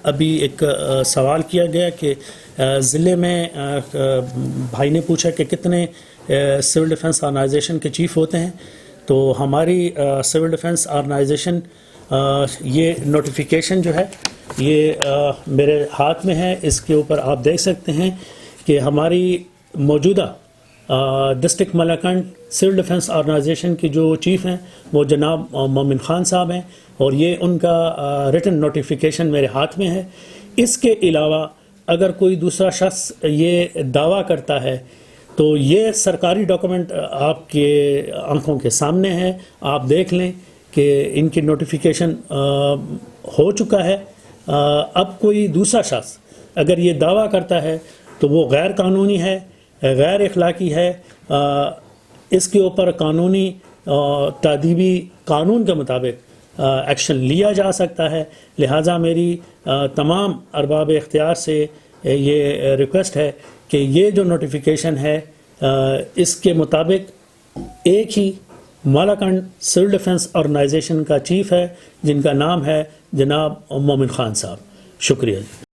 ابھی ایک سوال کیا گیا کہ ضلع میں بھائی نے پوچھا کہ کتنے سول ڈیفنس آرگنائزیشن کے چیف ہوتے ہیں. تو ہماری سول ڈیفنس آرگنائزیشن یہ نوٹیفیکیشن جو ہے یہ میرے ہاتھ میں ہے. اس کے اوپر آپ دیکھ سکتے ہیں کہ ہماری موجودہ district Malakand civil defence organisation کی جو چیف ہیں وہ جناب مومن خان صاحب ہیں اور یہ ان کا ریٹن نوٹیفیکیشن میرے ہاتھ میں ہے. اس کے علاوہ اگر کوئی دوسرا شخص یہ دعویٰ کرتا ہے تو یہ سرکاری ڈاکومنٹ آپ کے آنکھوں کے سامنے ہے. آپ دیکھ لیں کہ ان کی نوٹیفیکیشن ہو چکا ہے. اب کوئی دوسرا شخص اگر یہ دعویٰ کرتا ہے تو وہ غیر قانونی ہے, غیر اخلاقی ہے. اس کے اوپر قانونی تادیبی قانون کے مطابق ایکشن لیا جا سکتا ہے. لہٰذا میری تمام ارباب اختیار سے یہ ریکویسٹ ہے کہ یہ جو نوٹیفیکیشن ہے اس کے مطابق ایک ہی مالاکنڈ سول ڈیفنس آرگنائزیشن کا چیف ہے جن کا نام ہے جناب مومن خان صاحب. شکریہ.